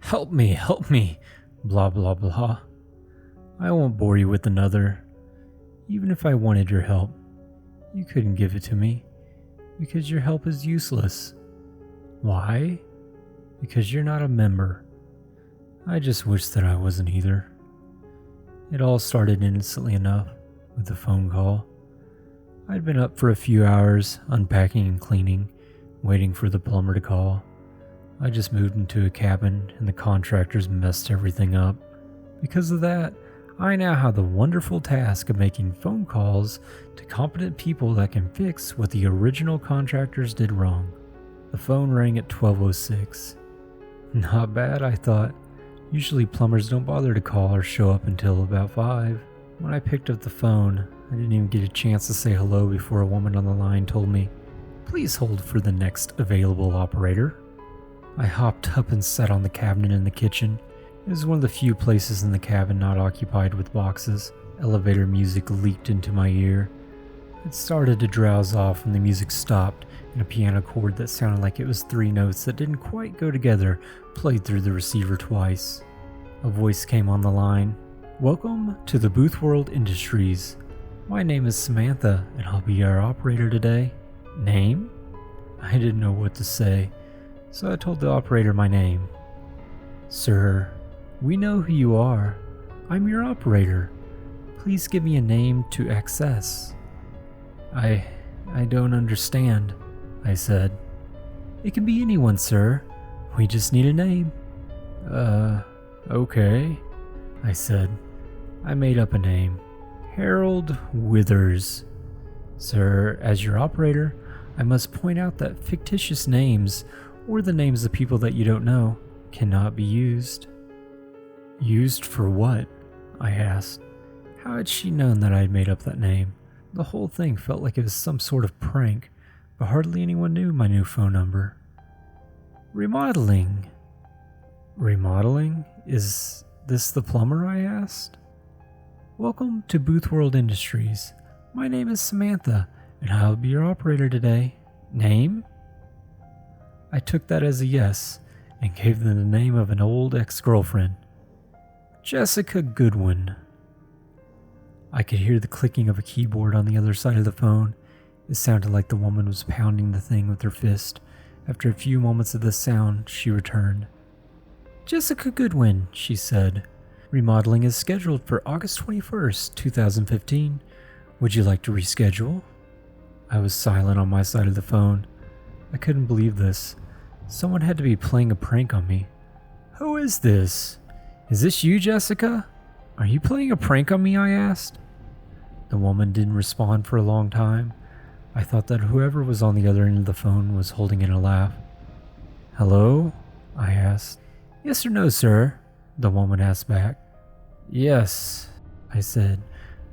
help me, blah blah blah. I won't bore you with another. Even if I wanted your help, you couldn't give it to me, because your help is useless. Why? Because you're not a member. I just wish that I wasn't either. It all started innocently enough with a phone call. I'd been up for a few hours, unpacking and cleaning, waiting for the plumber to call. I just moved into a cabin and the contractors messed everything up. Because of that, I now have the wonderful task of making phone calls to competent people that can fix what the original contractors did wrong. The phone rang at 12:06. Not bad, I thought. Usually plumbers don't bother to call or show up until about 5. When I picked up the phone, I didn't even get a chance to say hello before a woman on the line told me, "Please hold for the next available operator." I hopped up and sat on the cabinet in the kitchen. It was one of the few places in the cabin not occupied with boxes. Elevator music leaked into my ear. It started to drowse off when the music stopped and a piano chord that sounded like it was 3 notes that didn't quite go together played through the receiver twice. A voice came on the line. "Welcome to the Boothworld Industries. My name is Samantha and I'll be your operator today." Name? I didn't know what to say, so I told the operator my name. "Sir, we know who you are. I'm your operator. Please give me a name to access." I don't understand," I said. "It can be anyone, sir. We just need a name." Okay," I said. I made up a name. Harold Withers. "Sir, as your operator, I must point out that fictitious names, or the names of people that you don't know, cannot be used." "Used for what?" I asked. How had she known that I had made up that name? The whole thing felt like it was some sort of prank, but hardly anyone knew my new phone number. "Remodeling." "Remodeling? Is this the plumber?" I asked. "Welcome to Boothworld Industries. My name is Samantha, and I'll be your operator today. Name?" I took that as a yes, and gave them the name of an old ex-girlfriend. Jessica Goodwin. I could hear the clicking of a keyboard on the other side of the phone. It sounded like the woman was pounding the thing with her fist. After a few moments of the sound, she returned. "Jessica Goodwin," she said. "Remodeling is scheduled for August 21st, 2015. Would you like to reschedule?" I was silent on my side of the phone. I couldn't believe this. Someone had to be playing a prank on me. "Who is this? Is this you, Jessica? Are you playing a prank on me?" I asked. The woman didn't respond for a long time. I thought that whoever was on the other end of the phone was holding in a laugh. "Hello?" I asked. "Yes or no, sir?" the woman asked back. "Yes," I said,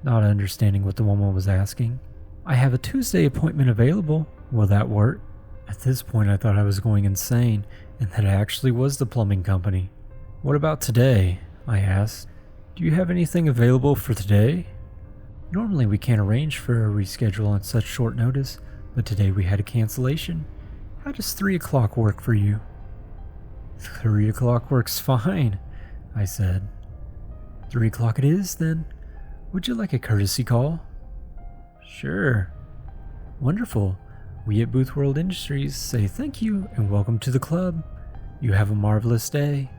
not understanding what the woman was asking. "I have a Tuesday appointment available. Will that work?" At this point, I thought I was going insane and that it actually was the plumbing company. "What about today?" I asked. "Do you have anything available for today?" Normally we can't arrange for a reschedule on such short notice, but today we had a cancellation. How does 3 o'clock work for you? 3 o'clock works fine, I said. 3 o'clock it is, then. Would you like a courtesy call? Sure. Wonderful. We at Boothworld Industries say thank you and welcome to the club. You have a marvelous day.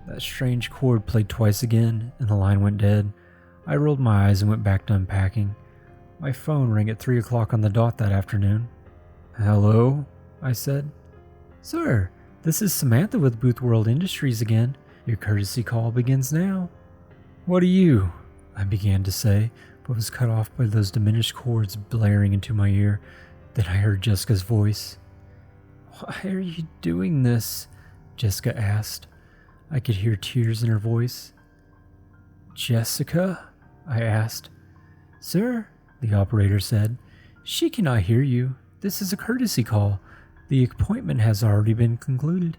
That strange chord played twice again, and the line went dead. I rolled my eyes and went back to unpacking. My phone rang at 3 o'clock on the dot that afternoon. Hello, I said. Sir, this is Samantha with Boothworld Industries again. Your courtesy call begins now. What are you? I began to say, but was cut off by those diminished chords blaring into my ear. Then I heard Jessica's voice. Why are you doing this? Jessica asked. I could hear tears in her voice. Jessica? I asked. Sir, the operator said, she cannot hear you. This is a courtesy call. The appointment has already been concluded.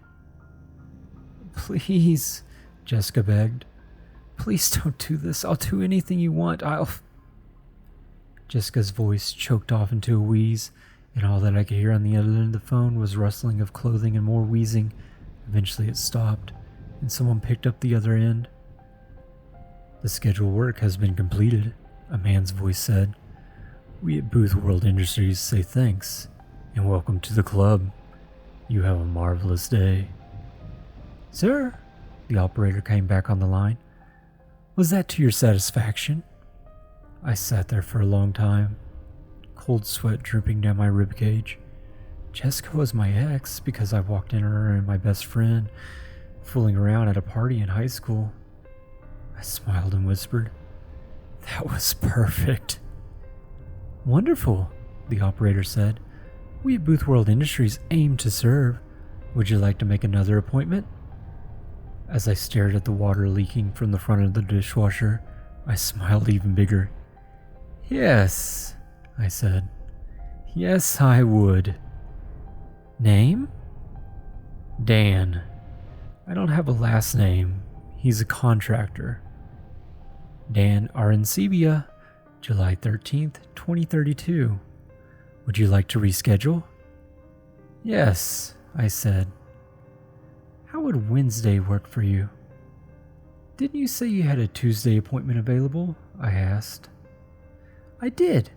Please, Jessica begged. Please don't do this. I'll do anything you want. Jessica's voice choked off into a wheeze, and all that I could hear on the other end of the phone was rustling of clothing and more wheezing. Eventually it stopped, and someone picked up the other end. "The scheduled work has been completed," a man's voice said. "We at Boothworld Industries say thanks, and welcome to the club. You have a marvelous day." "Sir," the operator came back on the line, "was that to your satisfaction?" I sat there for a long time, cold sweat dripping down my ribcage. Jessica was my ex because I walked in on her and my best friend fooling around at a party in high school. I smiled and whispered, "That was perfect." "Wonderful," the operator said. "We at Boothworld Industries aim to serve. Would you like to make another appointment?" As I stared at the water leaking from the front of the dishwasher, I smiled even bigger. "Yes," I said. "Yes, I would." "Name?" "Dan. I don't have a last name. He's a contractor." "Dan Arencibia, July 13th, 2032. Would you like to reschedule?" "Yes," I said. "How would Wednesday work for you?" "Didn't you say you had a Tuesday appointment available?" I asked. "I did,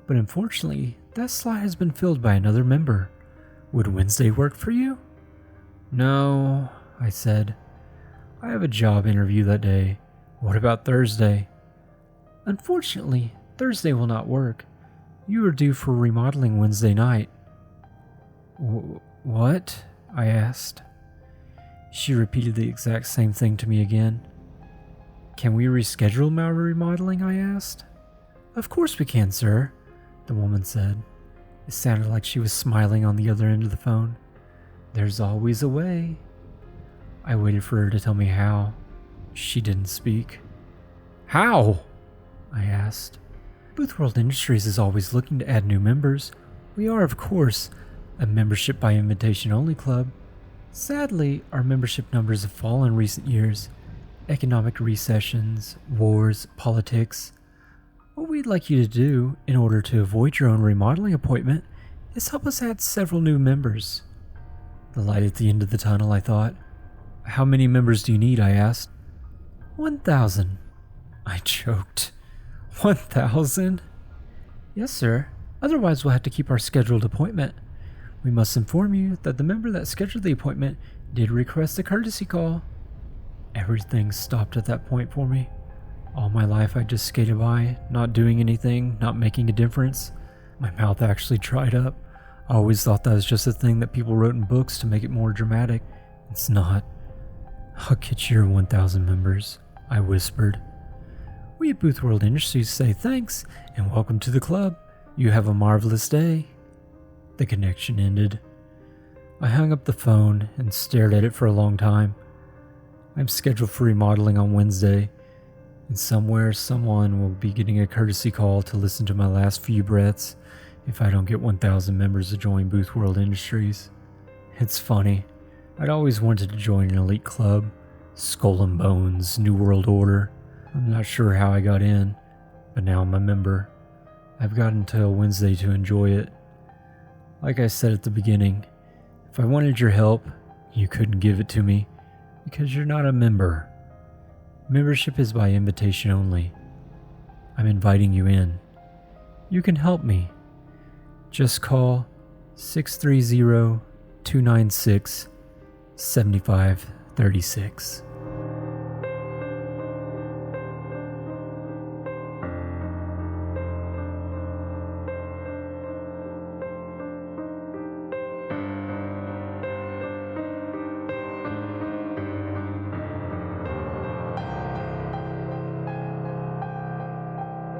but unfortunately, that slot has been filled by another member. Would Wednesday work for you?" "No," I said. "I have a job interview that day. What about Thursday?" "Unfortunately, Thursday will not work. You are due for remodeling Wednesday night." What?" I asked. She repeated the exact same thing to me again. "Can we reschedule my remodeling?" I asked. "Of course we can, sir," the woman said. It sounded like she was smiling on the other end of the phone. "There's always a way." I waited for her to tell me how. She didn't speak. "How?" I asked. "Boothworld Industries is always looking to add new members. We are, of course, a membership by invitation only club. Sadly, our membership numbers have fallen in recent years. Economic recessions, wars, politics. What we'd like you to do, in order to avoid your own remodeling appointment, is help us add several new members." The light at the end of the tunnel, I thought. "How many members do you need?" I asked. 1,000. I choked. 1,000? "Yes, sir. Otherwise we'll have to keep our scheduled appointment. We must inform you that the member that scheduled the appointment did request a courtesy call." Everything stopped at that point for me. All my life I just skated by, not doing anything, not making a difference. My mouth actually dried up. I always thought that was just a thing that people wrote in books to make it more dramatic. It's not. "I'll get your 1,000 members," I whispered. "We at Boothworld Industries say thanks and welcome to the club. You have a marvelous day." The connection ended. I hung up the phone and stared at it for a long time. I'm scheduled for remodeling on Wednesday, and somewhere someone will be getting a courtesy call to listen to my last few breaths if I don't get 1,000 members to join Boothworld Industries. It's funny. I'd always wanted to join an elite club, Skull and Bones, New World Order. I'm not sure how I got in, but now I'm a member. I've got until Wednesday to enjoy it. Like I said at the beginning, if I wanted your help, you couldn't give it to me because you're not a member. Membership is by invitation only. I'm inviting you in. You can help me. Just call 630-296-7536.